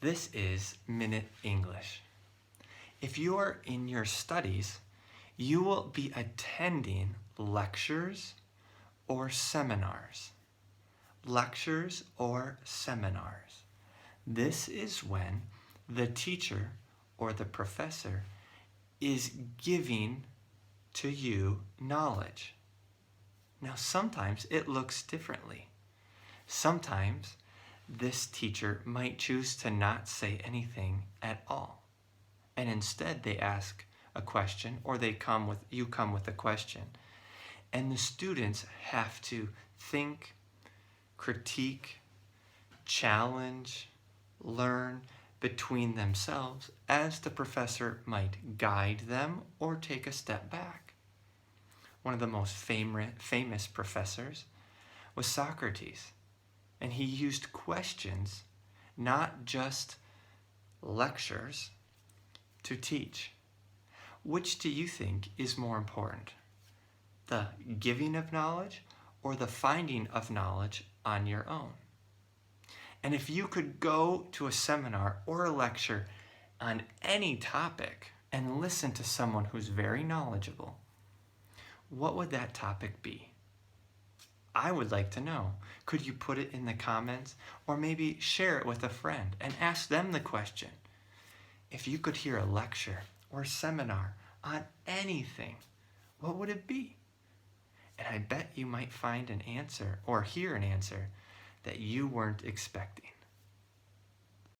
This is Minute English. If you are in your studies, you will be attending lectures or seminars. Lectures or seminars. This is when the teacher or the professor is giving to you knowledge. Now, sometimes it looks differently. Sometimes this teacher might choose to not say anything at all. And instead they ask a question, or you come with a question. And the students have to think, critique, challenge, learn between themselves as the professor might guide them or take a step back. One of the most famous professors was Socrates. And he used questions, not just lectures, to teach. Which do you think is more important? The giving of knowledge or the finding of knowledge on your own? And if you could go to a seminar or a lecture on any topic and listen to someone who's very knowledgeable, what would that topic be? I would like to know. Could you put it in the comments or maybe share it with a friend and ask them the question? If you could hear a lecture or seminar on anything, what would it be? And I bet you might find an answer or hear an answer that you weren't expecting.